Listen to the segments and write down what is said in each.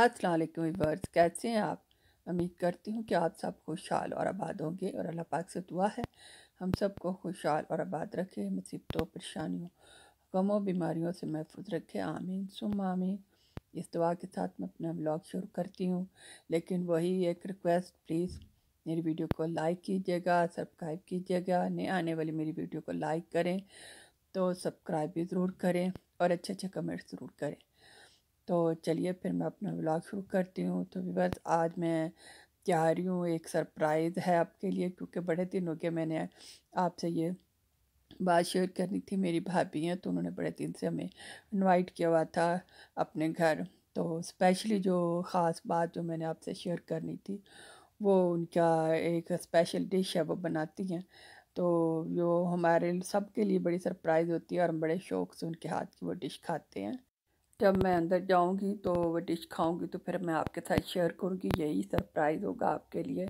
अस्सलाम वालेकुम व्यूअर्स, कैसे हैं आप। उम्मीद करती हूँ कि आप सब खुशहाल और आबाद होंगे और अल्लाह पाक से दुआ है हम सबको खुशहाल और आबाद रखे, मुसीबतों परेशानियों गमों बीमारियों से महफूज रखे। आमीन सुम आमीन। इस दुआ के साथ मैं अपना व्लॉग शुरू करती हूँ, लेकिन वही एक रिक्वेस्ट, प्लीज़ मेरी वीडियो को लाइक कीजिएगा, सब्सक्राइब कीजिएगा। नए आने वाली मेरी वीडियो को लाइक करें तो सब्सक्राइब भी ज़रूर करें और अच्छे अच्छे कमेंट ज़रूर करें। तो चलिए फिर मैं अपना व्लॉग शुरू करती हूँ। तो व्यूअर्स, आज मैं जा रही हूँ, एक सरप्राइज़ है आपके लिए, क्योंकि बड़े दिन हो गए मैंने आपसे ये बात शेयर करनी थी। मेरी भाभी हैं तो उन्होंने बड़े दिन से हमें इनवाइट किया हुआ था अपने घर। तो स्पेशली जो ख़ास बात जो मैंने आपसे शेयर करनी थी, वो उनका एक स्पेशल डिश है, वो बनाती हैं। तो जो हमारे सबके लिए बड़ी सरप्राइज़ होती है और हम बड़े शौक़ से उनके हाथ की वो डिश खाते हैं। जब मैं अंदर जाऊंगी तो वो डिश खाऊंगी तो फिर मैं आपके साथ शेयर करूंगी, यही सरप्राइज़ होगा आपके लिए।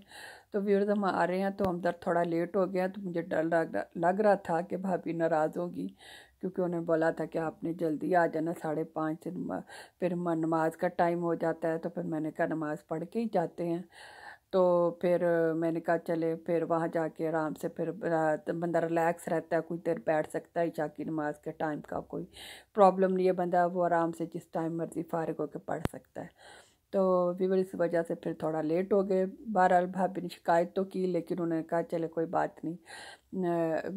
तो व्यूअर्स, हम आ रहे हैं तो अंदर थोड़ा लेट हो गया, तो मुझे डर लग रहा था कि भाभी नाराज़ होगी, क्योंकि उन्हें बोला था कि आपने जल्दी आ जाना 5:30 से फिर नमाज का टाइम हो जाता है। तो फिर मैंने कहा नमाज़ पढ़ के ही जाते हैं। तो फिर मैंने कहा चले फिर वहाँ जाके आराम से फिर बंदा रिलैक्स रहता है, कुछ देर बैठ सकता है। ईशा की नमाज के टाइम का कोई प्रॉब्लम नहीं है, बंदा वो आराम से जिस टाइम मर्ज़ी फारिग होकर पढ़ सकता है। तो व्यूअर इस वजह से फिर थोड़ा लेट हो गए। बहरहाल भाभी ने शिकायत तो की, लेकिन उन्होंने कहा चले कोई बात नहीं,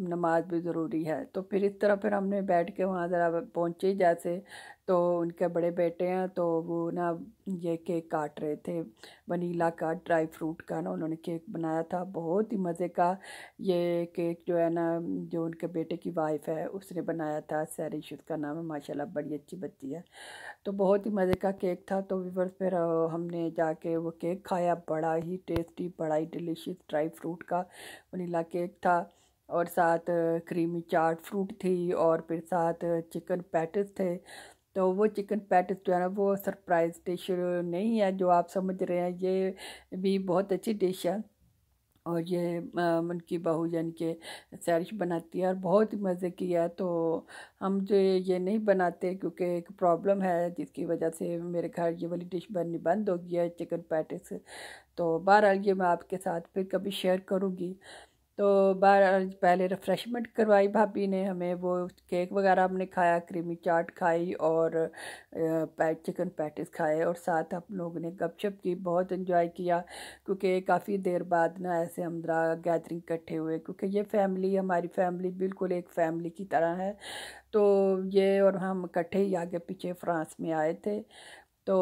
नमाज भी ज़रूरी है। तो फिर इस तरह फिर हमने बैठ के वहाँ ज़रा पहुँचे जैसे, तो उनके बड़े बेटे हैं तो वो ना ये केक काट रहे थे, वनीला का ड्राई फ्रूट का ना उन्होंने केक बनाया था, बहुत ही मज़े का। ये केक जो है ना, जो उनके बेटे की वाइफ है उसने बनाया था, सैरिश उसका नाम है, माशाल्लाह बड़ी अच्छी बच्ची है। तो बहुत ही मज़े का केक था। तो व्यूअर्स, फिर हमने जाके वो केक खाया, बड़ा ही टेस्टी, बड़ा ही डिलीशियस ड्राई फ्रूट का वनीला केक था, और साथ क्रीमी चाट फ्रूट थी, और फिर साथ चिकन पैटिस थे। तो वो चिकन पैटिस जो है ना, वो सरप्राइज़ डिश नहीं है जो आप समझ रहे हैं, ये भी बहुत अच्छी डिश है। और ये उनकी बहू यानी कि सैरिश बनाती है और बहुत ही मज़े की है। तो हम जो ये नहीं बनाते, क्योंकि एक प्रॉब्लम है जिसकी वजह से मेरे घर ये वाली डिश बननी बंद हो गई है, चिकन पैटिस। तो बहरहाल ये मैं आपके साथ फिर कभी शेयर करूँगी। तो बहरहाल पहले रिफ़्रेशमेंट करवाई भाभी ने हमें, वो केक वगैरह हमने खाया, क्रीमी चाट खाई और चिकन पैटिस खाए, और साथ हम लोगों ने गपशप की, बहुत एंजॉय किया। क्योंकि काफ़ी देर बाद ना ऐसे हम गैदरिंग इकट्ठे हुए, क्योंकि ये फैमिली, हमारी फैमिली बिल्कुल एक फैमिली की तरह है। तो ये और हम इकट्ठे ही आगे पीछे फ्रांस में आए थे। तो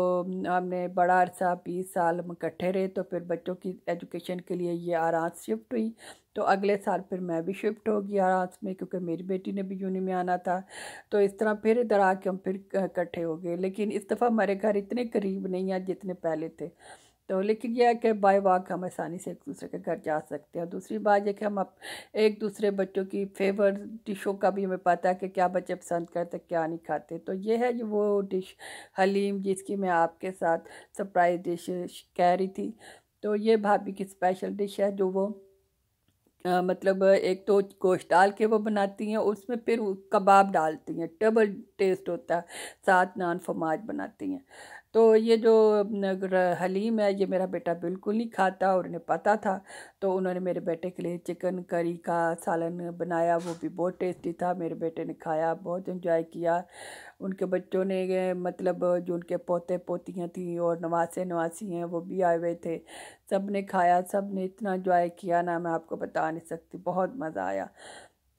हमने बड़ा अरसा 20 साल हम इकट्ठे रहे। तो फिर बच्चों की एजुकेशन के लिए ये आरास शिफ्ट हुई, तो अगले साल फिर मैं भी शिफ्ट हो गई आरास में, क्योंकि मेरी बेटी ने भी यूनी में आना था। तो इस तरह फिर इधर आके हम फिर इकट्ठे हो गए, लेकिन इस दफ़ा हमारे घर इतने करीब नहीं है जितने पहले थे। तो लेकिन यह है कि बाय वॉक हम आसानी से एक दूसरे के घर जा सकते हैं। दूसरी बात यह कि हम एक दूसरे बच्चों की फेवर डिशों का भी हमें पता है कि क्या बच्चे पसंद करते क्या नहीं खाते। तो ये है जो वो डिश हलीम, जिसकी मैं आपके साथ सरप्राइज डिश कह रही थी। तो ये भाभी की स्पेशल डिश है, जो वो मतलब एक तो गोश्त डाल के वो बनाती हैं, उसमें फिर कबाब डालती हैं, डबल टेस्ट होता है, साथ नान फमाज बनाती हैं। तो ये जो हलीम है, ये मेरा बेटा बिल्कुल नहीं खाता और उन्हें पता था। तो उन्होंने मेरे बेटे के लिए चिकन करी का सालन बनाया, वो भी बहुत टेस्टी था। मेरे बेटे ने खाया, बहुत एंजॉय किया। उनके बच्चों ने मतलब जो उनके पोते पोतियाँ थी और नवासे नवासी हैं, वो भी आए हुए थे। सब ने खाया, सब ने इतना एंजॉय किया ना, मैं आपको बता नहीं सकती, बहुत मज़ा आया।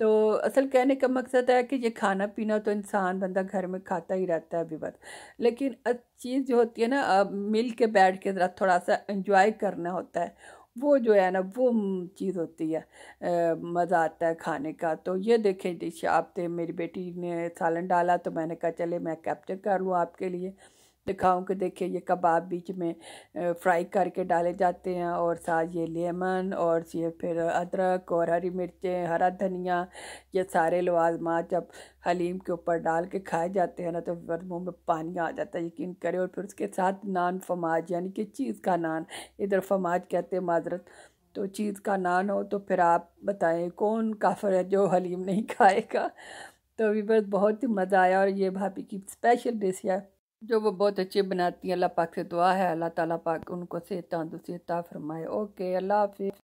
तो असल कहने का मकसद है कि ये खाना पीना तो इंसान बंदा घर में खाता ही रहता है विवत, लेकिन चीज़ जो होती है ना, मिल के बैठ के ज़रा थोड़ा सा एंजॉय करना होता है, वो जो है ना वो चीज़ होती है, मज़ा आता है खाने का। तो ये देखें डिश, आप थे, मेरी बेटी ने सालन डाला तो मैंने कहा चले मैं कैप्चर कर लूँ आपके लिए, दिखाऊं कि देखिए ये कबाब बीच में फ्राई करके डाले जाते हैं, और साथ ये लेमन और ये फिर अदरक और हरी मिर्चें, हरा धनिया, ये सारे लवाजमात जब हलीम के ऊपर डाल के खाए जाते हैं ना, तो फिर मुंह में पानी आ जाता है, यकीन करें। और फिर उसके साथ नान फमाज, यानी कि चीज़ का नान, इधर फमाज कहते हैं, माजरत। तो चीज़ का नान हो तो फिर आप बताएं कौन काफिर है जो हलीम नहीं खाएगा। तो भी बस बहुत ही मज़ा आया, और ये भाभी की स्पेशल डिश है। जो वो बहुत अच्छे बनाती हैं। अल्लाह पाक से दुआ है अल्लाह ताला पाक उनको सेहत तंदुरुस्ती अता फरमाए। ओके, अल्लाह हाफिज़।